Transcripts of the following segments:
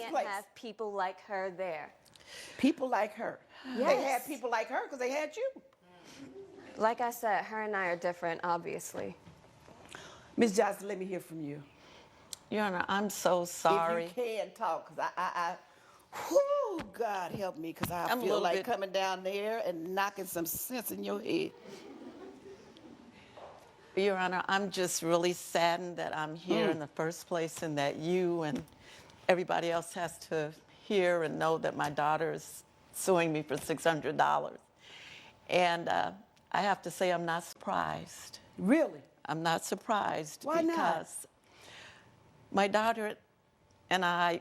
can't place. have people like her there. People like her. Yes. They had people like her because they had you. Like I said, her and I are different, obviously. Ms. Johnson, let me hear from you. Your Honor, I'm so sorry. If you can talk, because whoo, God help me, because I I'm a feel little like bit- coming down there and knocking some sense in your head. Your Honor, I'm just really saddened that I'm here in the first place and that you and everybody else has to hear and know that my daughter is suing me for $600. And I have to say I'm not surprised. Really? I'm not surprised Why not? because my daughter and I,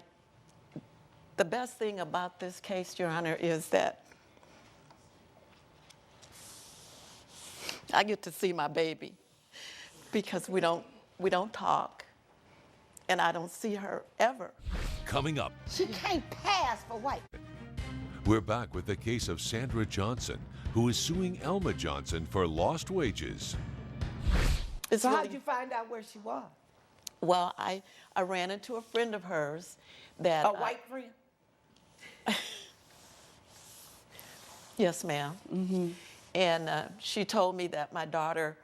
the best thing about this case, Your Honor, is that I get to see my baby because we don't talk, and I don't see her ever. Coming up, She can't pass for white. we're back with the case of Sandra Johnson, who is suing Elma Johnson for lost wages. It's So really, how'd you find out where she was? well, I ran into a friend of hers that A white friend? Yes, ma'am. And she told me that my daughter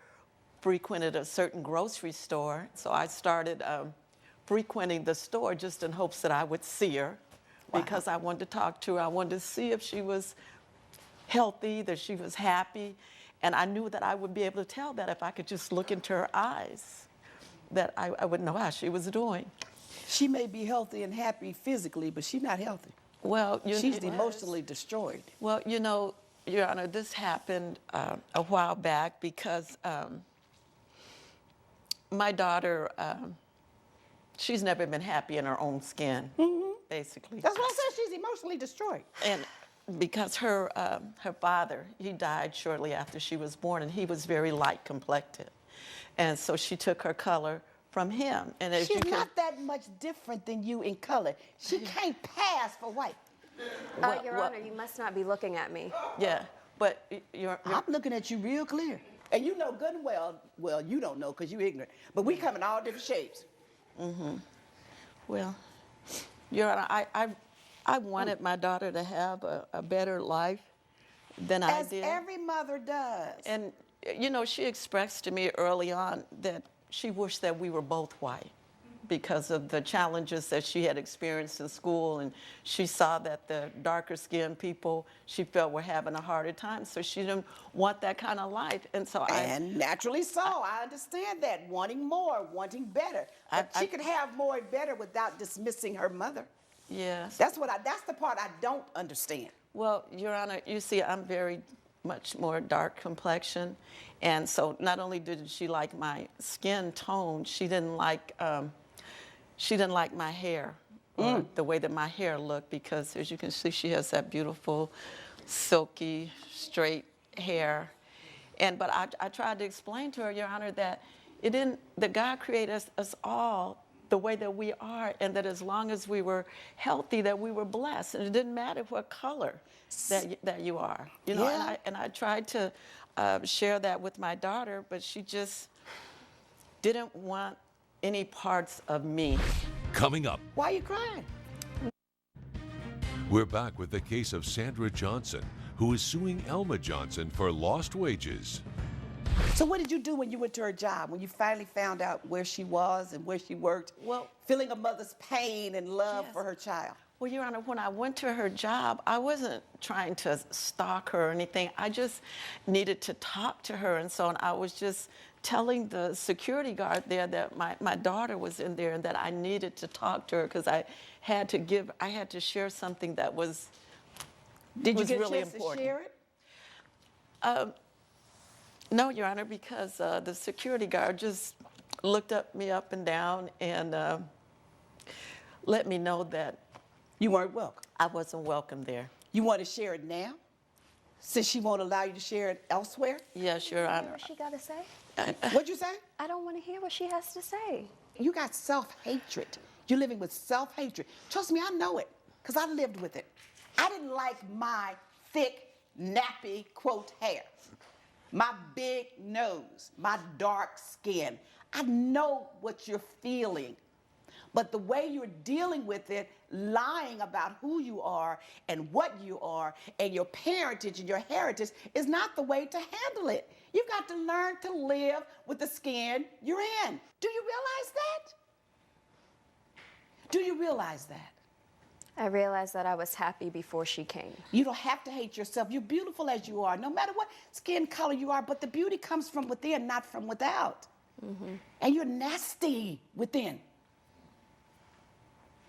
frequented a certain grocery store, so I started frequenting the store just in hopes that I would see her because I wanted to talk to her. I wanted to see if she was healthy, that she was happy, and I knew that I would be able to tell that if I could just look into her eyes, that I would know how she was doing. She may be healthy and happy physically, but she's not healthy. Well, She's emotionally destroyed. Well, you know, Your Honor, this happened a while back because my daughter, she's never been happy in her own skin, basically. That's what I said, she's emotionally destroyed. And because her father, he died shortly after she was born, and he was very light complected. And so she took her color from him. And as She's you can, not that much different than you in color. She can't pass for white. Your well- Honor, you must not be looking at me. yeah, but you're I'm looking at you real clear. And you know good and well, you don't know because you're ignorant, but we come in all different shapes. well, Your Honor, I wanted my daughter to have a better life than I As did. every mother does. And, you know, she expressed to me early on that she wished that we were both white because of the challenges that she had experienced in school. And she saw that the darker skinned people she felt were having a harder time. So she didn't want that kind of life. And so And naturally so, I understand that, wanting more, wanting better. But she could have more and better without dismissing her mother. yes. That's the part I don't understand. Well, Your Honor, you see, I'm very much more dark complexion. And so not only did she like my skin tone, she didn't like my hair, or the way that my hair looked, because as you can see, she has that beautiful, silky, straight hair. But I tried to explain to her, Your Honor, that that God created us all the way that we are, and that as long as we were healthy, that we were blessed, and it didn't matter what color that you are, you know. Yeah. And I tried to share that with my daughter, but she just didn't want any parts of me. Coming up, Why are you crying? we're back with the case of Sandra Johnson, who is suing Elma Johnson for lost wages. So what did you do when you went to her job, when you finally found out where she was and where she worked? Well- feeling a mother's pain and love Yes. for her child. Well, Your Honor, when I went to her job, I wasn't trying to stalk her or anything. I just needed to talk to her. And so I was just telling the security guard there that my daughter was in there and that I needed to talk to her because I had to share something that was Did you was get really a chance important. to share it? No, Your Honor, because the security guard just looked me up and down and let me know that You weren't welcome. I wasn't welcome there. You want to share it now? Since she won't allow you to share it elsewhere? Yes, Your Hear Honor. what she got to say? What'd you say? I don't want to hear what she has to say. You got self-hatred. You're living with self-hatred. Trust me, I know it, because I lived with it. I didn't like my thick, nappy, quote, hair, my big nose, my dark skin. I know what you're feeling. But the way you're dealing with it, lying about who you are and what you are and your parentage and your heritage is not the way to handle it. You've got to learn to live with the skin you're in. Do you realize that? Do you realize that? I realized that I was happy before she came. You don't have to hate yourself. You're beautiful as you are, no matter what skin color you are, but the beauty comes from within, not from without. And you're nasty within.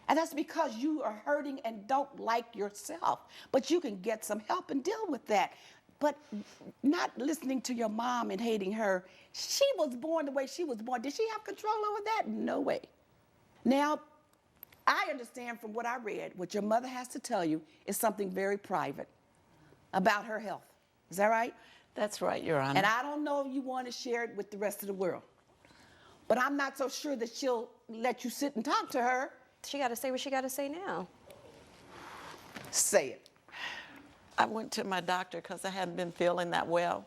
And that's because you are hurting and don't like yourself. But you can get some help and deal with that. But not listening to your mom and hating her. She was born the way she was born. Did she have control over that? No way. Now, I understand from what I read, what your mother has to tell you is something very private about her health. Is that right? That's right, Your Honor. And I don't know if you want to share it with the rest of the world. But I'm not so sure that she'll let you sit and talk to her. She got to say what she got to say now. Say it. I went to my doctor because I hadn't been feeling that well.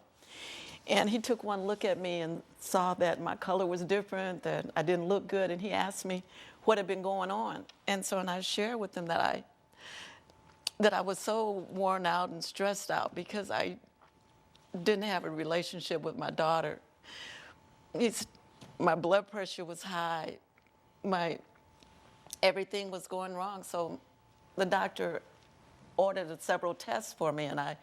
And he took one look at me and saw that my color was different, that I didn't look good, and he asked me what had been going on. And so I shared with him that I was so worn out and stressed out because I didn't have a relationship with my daughter. My blood pressure was high. Everything was going wrong. So the doctor ordered several tests for me, and I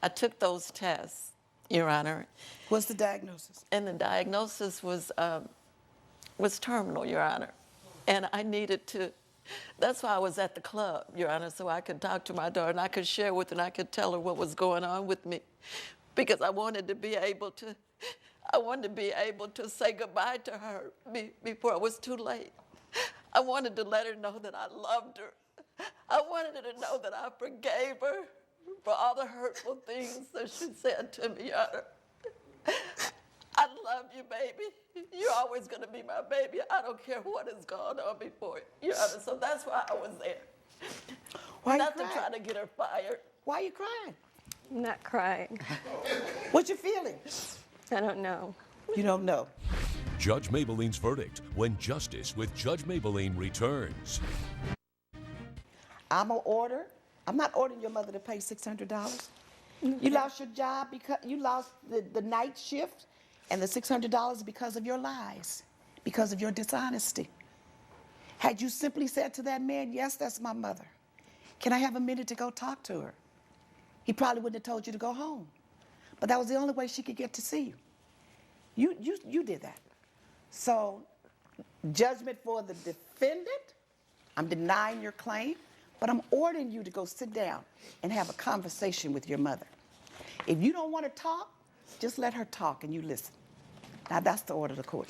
took those tests, Your Honor. What's the diagnosis? And the diagnosis was terminal, Your Honor. And I needed to, that's why I was at the club, Your Honor, so I could talk to my daughter and I could share with her and I could tell her what was going on with me. Because I wanted to be able to say goodbye to her before it was too late. I wanted to let her know that I loved her. I wanted her to know that I forgave her for all the hurtful things that she said to me, Your Honor. I love you, baby. You're always going to be my baby. I don't care what has gone on before, Your Honor. So that's why I was there. Why Not you to crying? try to get her fired. Why are you crying? I'm not crying. What you feeling? I don't know. You don't know. Judge Maybelline's verdict when Justice with Judge Maybelline returns. I'm not ordering your mother to pay $600. You lost your job because you lost the night shift, and the $600 because of your lies, because of your dishonesty. Had you simply said to that man, yes, that's my mother. Can I have a minute to go talk to her? He probably wouldn't have told you to go home. But that was the only way she could get to see you. You did that. So, judgment for the defendant, I'm denying your claim, but I'm ordering you to go sit down and have a conversation with your mother. If you don't want to talk, just let her talk and you listen. Now, that's the order of the court.